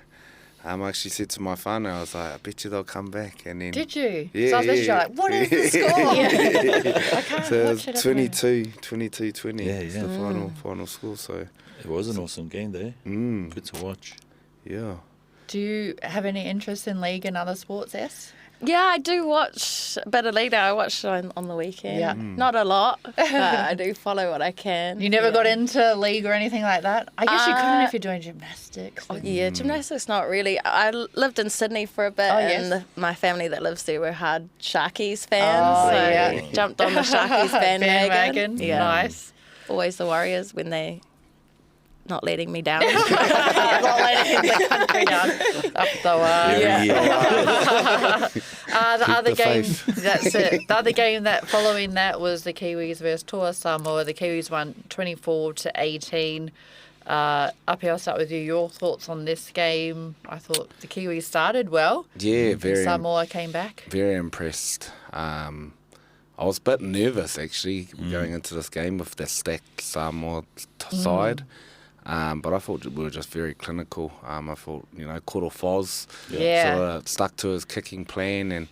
I actually said to my whānau, I was like, I bet you they'll come back. And then, Did you? Yeah, So I was yeah, listening, like, what is the score? I can't so it watch was it. at the moment. 22-20. Yeah, It's yeah. the final score, so, It was an awesome game there. Good to watch. yeah. Do you have any interest in league and other sports, Es? Yeah, I do watch a bit of league. I watch on the weekend. Yeah. Not a lot, but I do follow what I can. You never got into league or anything like that? I guess you couldn't if you're doing gymnastics. Yeah, gymnastics not really. I lived in Sydney for a bit, Oh, yes. and my family that lives there were hard Sharkies fans. Oh, so yeah. jumped on the Sharkies bandwagon. Yeah, Nice. always the Warriors when they not letting me down. Not letting the country down. Up the Every year. The other the game, faith. that's it. The other game that following that was the Kiwis versus Toa Samoa. The Kiwis won 24-18. Up here, I'll start with you. Your thoughts on this game? I thought the Kiwis started well. Yeah, very Samoa came back. very impressed. I was a bit nervous, actually, going into this game with the stacked Samoa side. But I thought we were just very clinical. I thought, Koro Foz Yeah. sort of stuck to his kicking plan and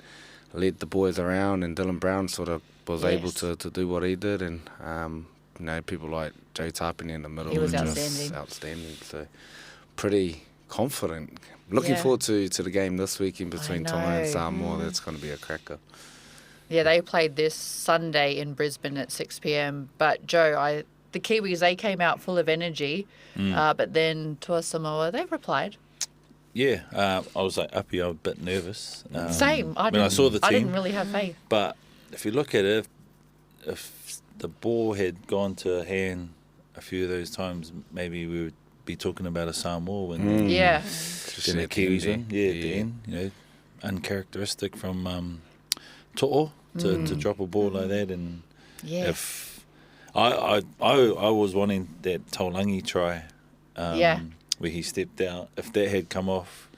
led the boys around, and Dylan Brown sort of was able to do what he did. And, people like Joe Tapine in the middle He was were outstanding. just outstanding. So pretty confident. Looking Yeah. forward to the game this weekend between Tonga and know. Samoa. That's going to be a cracker. Yeah, they played this Sunday in Brisbane at 6 p.m. But Joe, the Kiwis, they came out full of energy, but then Toa Samoa, they replied. Yeah, I was like up here, I was a bit nervous. Same. When I saw the team. I didn't really have faith. But if you look at it, if the ball had gone to a hand a few of those times, maybe we would be talking about a Samoa win. Yeah. Then the Kiwis win. Yeah, at the end. Uncharacteristic from To'o to drop a ball like that. And Yes. if I was wanting that Taulangi try where he stepped out. If that had come off,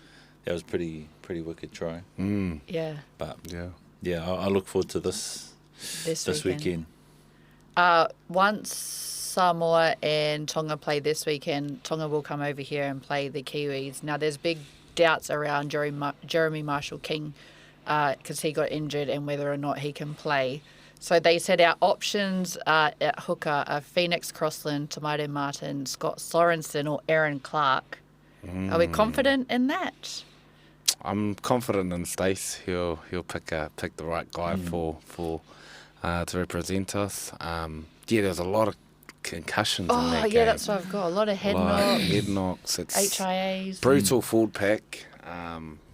that was pretty wicked try. Yeah. But Yeah. I look forward to this weekend. Once Samoa and Tonga play this weekend, Tonga will come over here and play the Kiwis. Now, there's big doubts around Jeremy Marshall-King because he got injured and whether or not he can play. So they said our options at hooker are Phoenix Crossland, Tamaire Martin, Scott Sorensen or Aaron Clark. Are we confident in that? I'm confident in Stace. He'll pick the right guy for to represent us. There's a lot of concussions in that game. Yeah, that's what I've got. A lot of head knocks, Head knocks. It's HIAs. brutal forward pack,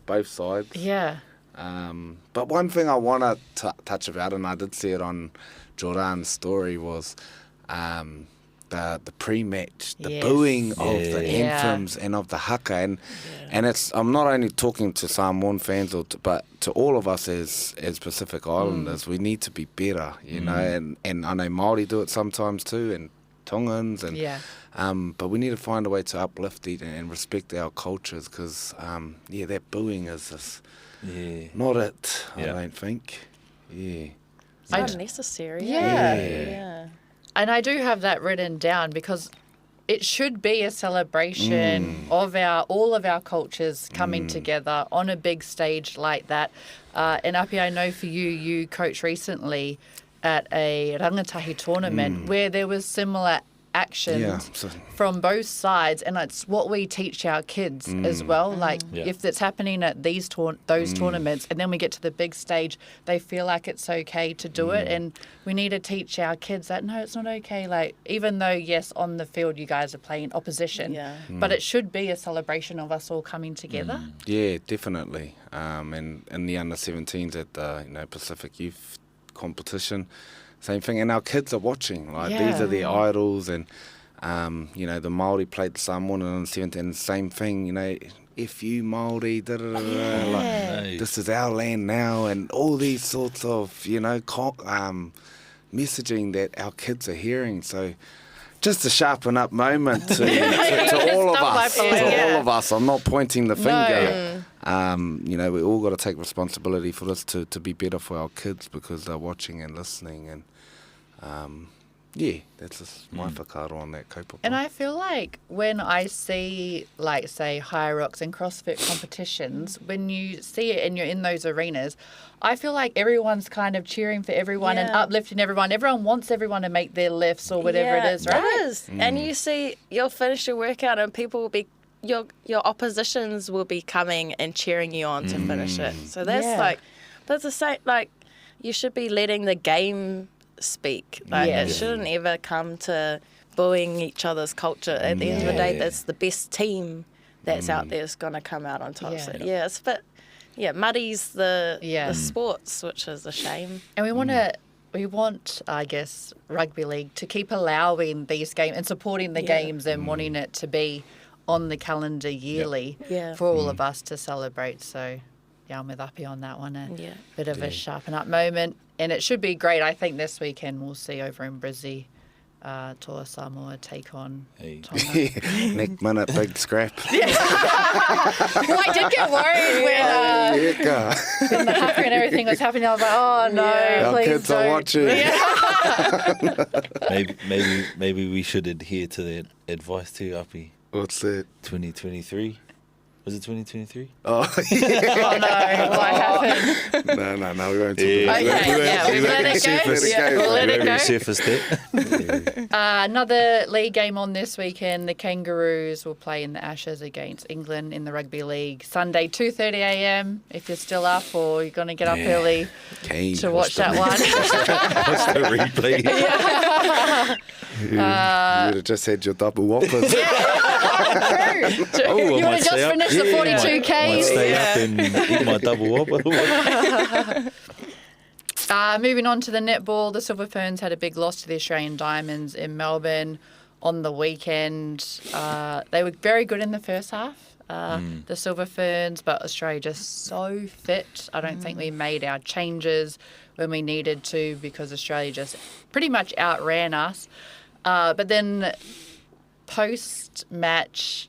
both sides. Yeah. But one thing I want to touch about, and I did see it on Jordan's story, was the pre-match, the booing of the anthems and of the haka, and it's, I'm not only talking to Samoan fans but to all of us as Pacific Islanders. We need to be better, you know, and I know Māori do it sometimes too, and Tongans, and but we need to find a way to uplift it and respect our cultures, because that booing is just not it. I don't think. It's unnecessary. Yeah. And I do have that written down, because it should be a celebration of all of our cultures coming together on a big stage like that. And Api, I know for you coached recently at a rangatahi tournament where there was similar actions from both sides, and it's what we teach our kids as well. Like if it's happening at those tournaments, and then we get to the big stage, they feel like it's okay to do it, and we need to teach our kids that no, it's not okay. Like, even though yes, on the field you guys are playing opposition, but it should be a celebration of us all coming together. Yeah, definitely. And in the under-17s at the Pacific Youth competition, same thing, and our kids are watching. Like these are their idols, and the Māori played the Samoan in the 17, same thing. You know, if you Māori, like this is our land now, and all these sorts of messaging that our kids are hearing. So, just a sharpen up moment to all of us. To all of us. I'm not pointing the finger. We all got to take responsibility for this to be better for our kids, because they're watching and listening, and that's just my whakaaro on that kaupapa. And I feel like when I see, like, say, High Rocks and CrossFit competitions, when you see it and you're in those arenas, I feel like everyone's kind of cheering for everyone and uplifting everyone. Everyone wants everyone to make their lifts or whatever it is, right? It is. And you see, you'll finish your workout and people will be, your oppositions will be coming and cheering you on to finish it. So that's that's the same, like, you should be letting the game speak. Like, it shouldn't ever come to booing each other's culture. At the end of the day, that's the best team that's out there is going to come out on top. So, it's a bit, muddies the sports, which is a shame. And we want, I guess, rugby league to keep allowing these games and supporting the games and wanting it to be on the calendar yearly for all of us to celebrate. So, I'm with Api on that one. A bit of a sharpen up moment. And it should be great. I think this weekend we'll see over in Brizzy, Toa Samoa take on Tonga. Next minute, big scrap. Well, I did get worried when the haka and everything was happening. I was like, oh no, our please kids don't. are watching. maybe we should adhere to that advice too, Api. What's that? 2023. Was it 2023? Oh, Oh no, what happened? No, we won't talk Okay, about that. we've let it go. We'll let it go. Resurfaced that. Another league game on this weekend. The Kangaroos will play in the Ashes against England in the Rugby League. Sunday, 2:30 a.m. If you're still up or you're going to get up early to watch that one. Watch the replay. You would have just had your double whoppers. You would have just finished the 42Ks. Might stay up and eat my double whopper. Moving on to the netball, the Silver Ferns had a big loss to the Australian Diamonds in Melbourne on the weekend. They were very good in the first half, the Silver Ferns, but Australia just so fit. I don't think we made our changes when we needed to, because Australia just pretty much outran us. But then post-match,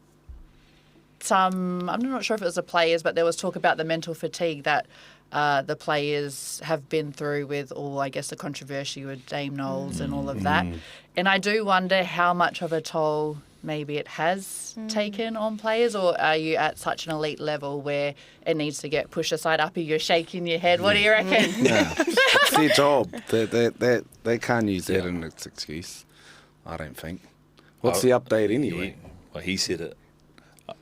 I'm not sure if it was the players, but there was talk about the mental fatigue that the players have been through with all, I guess, the controversy with Dame Knowles and all of that. And I do wonder how much of a toll maybe it has taken on players, or are you at such an elite level where it needs to get pushed aside? Up, you're shaking your head. What do you reckon? It's their job. They can't use that as an excuse, I don't think. What's the update anyway? Well, he said it.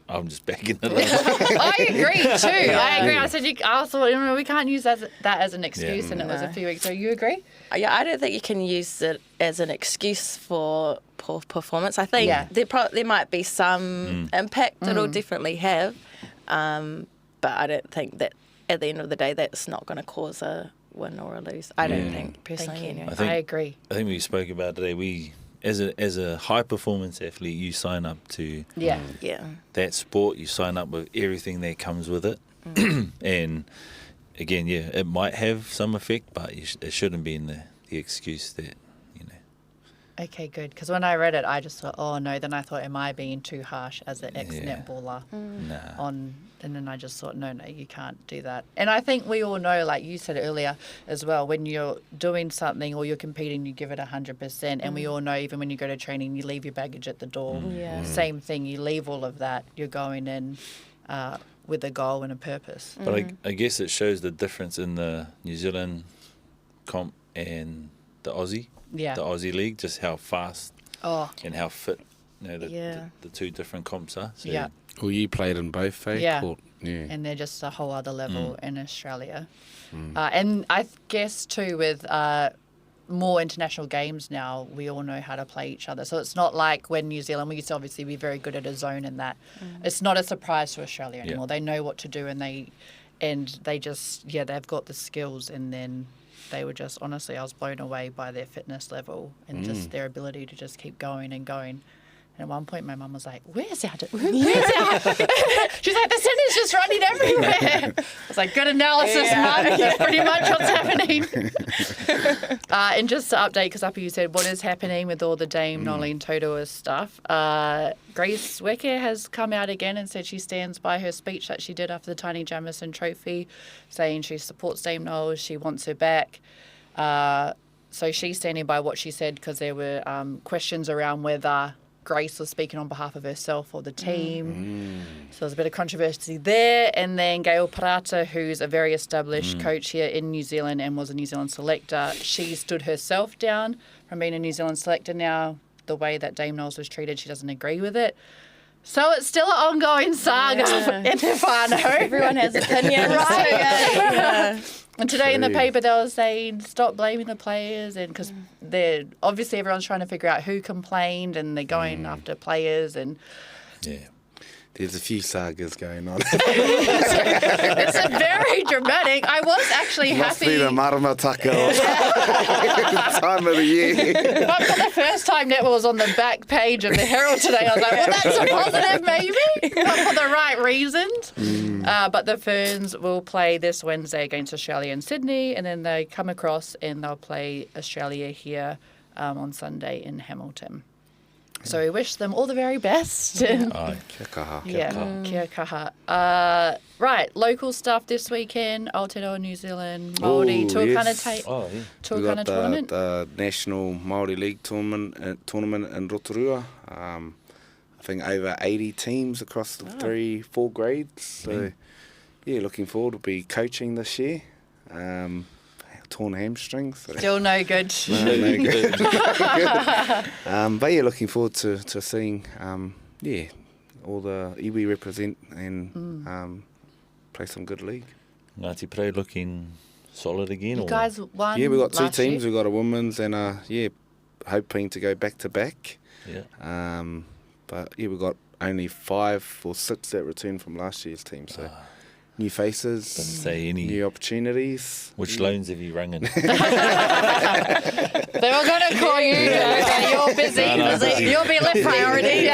I'm just backing it up. I agree too. I agree. I said I thought we can't use that as an excuse, and it was a few weeks. So you agree? Yeah, I don't think you can use it as an excuse for poor performance. I think there might be some impact it'll definitely have, but I don't think that at the end of the day that's not going to cause a win or a lose. I don't think personally. Anyway. I agree. I think we spoke about today. as a high performance athlete, you sign up to that sport. You sign up with everything that comes with it, and again, it might have some effect, but it shouldn't be in the excuse that. Okay, good. Because when I read it, I just thought, oh no. Then I thought, am I being too harsh as an ex-netballer? Nah. And then I just thought, no, you can't do that. And I think we all know, like you said earlier as well, when you're doing something or you're competing, you give it 100%. And we all know, even when you go to training, you leave your baggage at the door. Same thing. You leave all of that. You're going in with a goal and a purpose. But I guess it shows the difference in the New Zealand comp and the Aussie. The Aussie League, just how fast and how fit the two different comps are. So Well, you played in both, eh? Yeah. And they're just a whole other level in Australia. And I guess too with more international games now, we all know how to play each other. So it's not like when New Zealand, we used to obviously be very good at a zone and that. It's not a surprise to Australia anymore. They know what to do and they just, they've got the skills, and then they were just, honestly, I was blown away by their fitness level and just their ability to just keep going and going. And at one point, my mum was like, where's our... She's like, the centre's just running everywhere. I was like, good analysis, Mum. That's pretty much what's happening. And just to update, because Upper, you said, what is happening with all the Dame Nolene Totoa stuff? Grace Wecker has come out again and said she stands by her speech that she did after the Tiny Jamison Trophy, saying she supports Dame Noel, she wants her back. So she's standing by what she said, because there were questions around whether Grace was speaking on behalf of herself or the team. So there's a bit of controversy there. And then Gail Parata, who's a very established coach here in New Zealand and was a New Zealand selector, she stood herself down from being a New Zealand selector. Now, the way that Dame Knowles was treated, she doesn't agree with it. So it's still an ongoing saga in the whānau. Everyone has opinions. Right. And today in the paper they were saying stop blaming the players, and because they're obviously everyone's trying to figure out who complained, and they're going after players and there's a few sagas going on. it's a very dramatic. I was actually Must happy. be the maramataka time of the year. But for the first time, netball was on the back page of the Herald today. I was like, well, that's a positive, maybe, not for the right reasons. But the Ferns will play this Wednesday against Australia in Sydney, and then they come across and they'll play Australia here on Sunday in Hamilton. So we wish them all the very best. Kia kaha. Kia kaha. Right, local stuff this weekend, Aotearoa, New Zealand, Māori, Tuakana tournament. The National Māori League tournament in Rotorua. I think over 80 teams across the 3-4 grades. So, looking forward to be coaching this year. Torn hamstrings. So. Still no good. No good. But looking forward to seeing, all the iwi represent and play some good league. Ngāti Prau looking solid again? You guys won. Yeah, we got two teams. Year? We got a women's and hoping to go back to back. Yeah. But we got only 5 or 6 that returned from last year's team. So. New faces, say any new opportunities. Which loans have you rung in? They were going to call you. You're busy. You'll be left priority.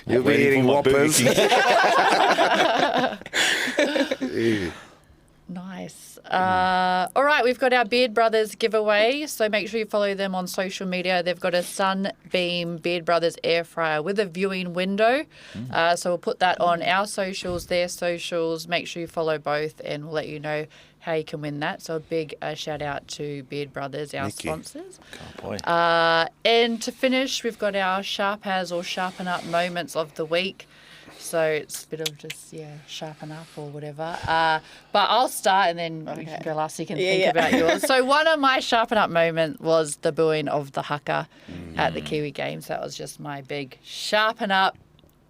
You'll be eating Whoppers. Nice. All right, we've got our Beard Brothers giveaway, so make sure you follow them on social media. They've got a Sunbeam Beard Brothers air fryer with a viewing window. So we'll put that on our socials, their socials. Make sure you follow both, and we'll let you know how you can win that. So a big shout out to Beard Brothers, our sponsors. And to finish, we've got our Sharp As or Sharpen Up moments of the week. So it's a bit of just, sharpen up or whatever. But I'll start, and then you can go last so you can think about yours. So one of my sharpen up moments was the booing of the haka at the Kiwi Games. That was just my big sharpen up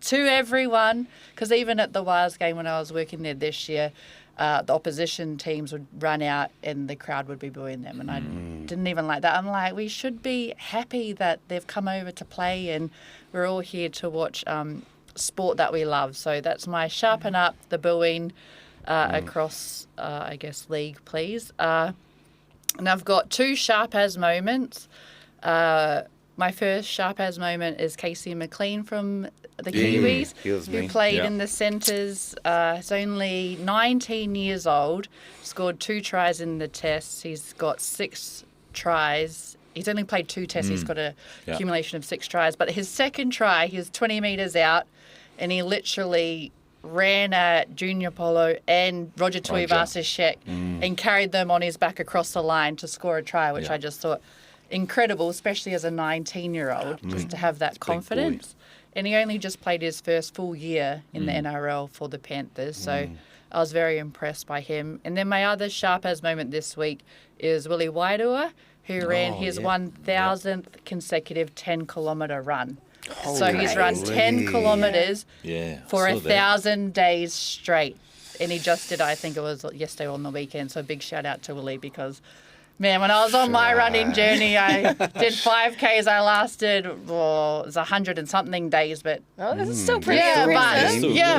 to everyone. Because even at the Wires game when I was working there this year, the opposition teams would run out and the crowd would be booing them. And I didn't even like that. I'm like, we should be happy that they've come over to play, and we're all here to watch sport that we love. So that's my sharpen up, the booing across, league, please. And I've got 2 sharp as moments. my first sharp as moment is Casey McLean from the Kiwis, who played in the centres. He's only 19 years old, scored 2 tries in the tests. He's got 6 tries. He's only played 2 tests. He's got a accumulation of 6 tries. But his second try, he was 20 metres out, and he literally ran at Junior Polo and Roger Tuivasa-Sheck and carried them on his back across the line to score a try, which I just thought incredible, especially as a 19-year-old, just to have that confidence. And he only just played his first full year in the NRL for the Panthers, so I was very impressed by him. And then my other sharp as moment this week is Willie Wairua, who ran his 1,000th consecutive 10-kilometre run. So he's run 10 kilometres for 1,000 days straight. And he just did, I think it was yesterday on the weekend. So big shout out to Willie because, man, when I was on my running journey, I did 5Ks. I lasted, it was 100 and something days. But this is still pretty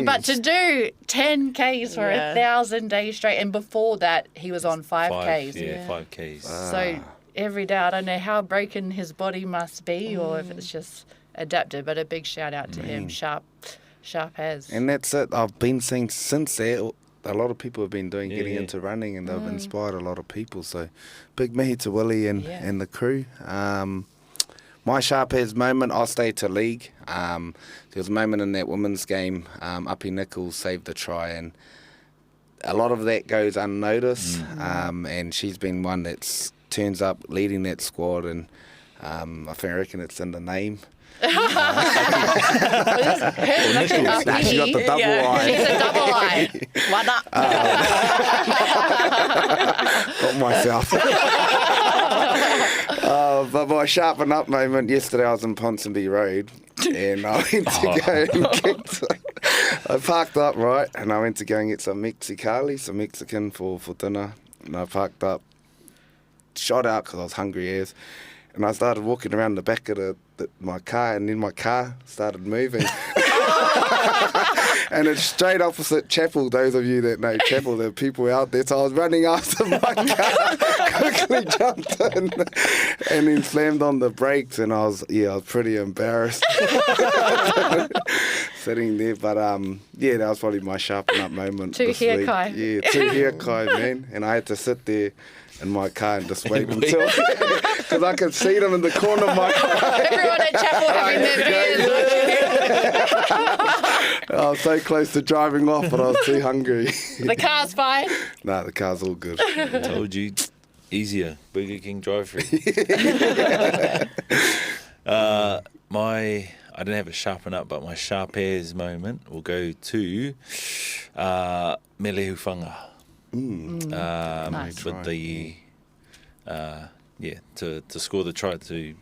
but to do 10Ks for 1,000 days straight. And before that, he was on 5Ks. 5Ks. So every day, I don't know how broken his body must be or if it's just adapted, but a big shout out to him. Sharp as. And that's it. I've been seeing since that a lot of people have been getting into running, and they've inspired a lot of people. So big mihi to Willie and the crew. My sharp as moment, I'll stay to league. There was a moment in that women's game, Uppy Nichols saved the try, and a lot of that goes unnoticed. And she's been one that turns up leading that squad, and I reckon it's in the name. She got the double eye. She's a double eye. What up? Got myself. But my sharpen up moment, yesterday I was in Ponsonby Road and I went to go and get I parked up, right, and I went to go and get some Mexican for dinner. And I parked up, shot out because I was hungry as. And I started walking around the back of my car, and then my car started moving. And it's straight opposite Chapel. Those of you that know Chapel, there are people out there. So I was running after my car, quickly jumped in, and then slammed on the brakes. And I was pretty embarrassed sitting there. But that was probably my sharpen up moment. Two hair kai. Yeah, 2 hair kai, man. And I had to sit there in my car and just wait until, because I could see them in the corner of my car. Everyone at Chapel having their beers. I was so close to driving off, but I was too hungry. The car's fine. Nah, the car's all good. Told you, easier. Burger King drive-through. I didn't have a sharpen up, but my sharp as moment will go to Mele Hufanga. Nice. With the to score the try to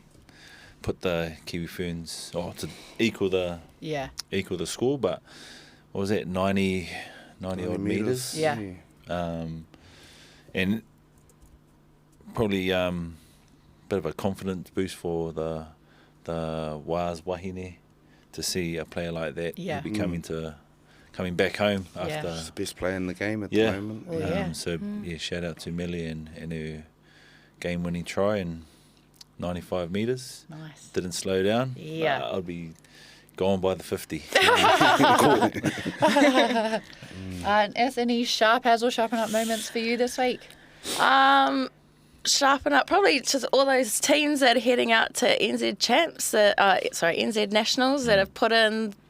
put the Kiwi Ferns to equal the score, but what was that, 90 odd metres? Yeah. And probably bit of a confidence boost for the Waz Wahine to see a player like that be coming back home after. She's the best player in the game at the moment. Well, So shout out to Millie and her game-winning try in 95 metres. Nice. Didn't slow down. Yeah. I'll be gone by the 50. And any sharp as or sharpen up moments for you this week? Sharpen up, probably just all those teams that are heading out to NZ champs, NZ nationals that have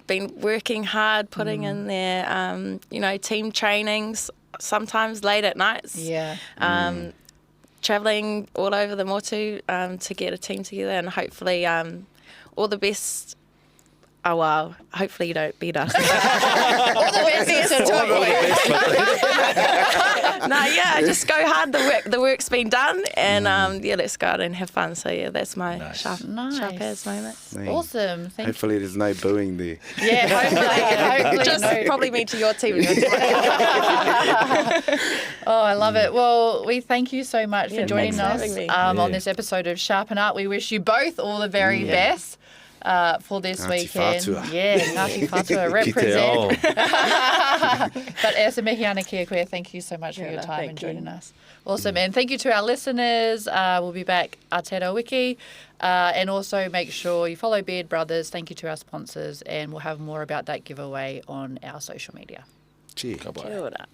been working hard, putting in their, team trainings, sometimes late at nights. Yeah. Travelling all over the motu to get a team together, and hopefully all the best. Oh, wow. Hopefully you don't beat us. All the best to just go hard. The work's been done, and let's go out and have fun. So that's my sharp as moment. Man. Awesome. Hopefully there's no booing there. Yeah, hopefully Just probably me to your team. Oh, I love it. Well, we thank you so much for joining us having me. on this episode of Sharpen Up. We wish you both all the very best. for this Ngāti weekend. Whātua. Yeah, Ngāti Whātua represent. But Es Maihi ana kia koe, thank you so much for your time and joining us. Awesome, and thank you to our listeners. We'll be back Aotearoa wiki. And also make sure you follow Beard Brothers. Thank you to our sponsors, and we'll have more about that giveaway on our social media. Gee. Ka pai. Kia ora.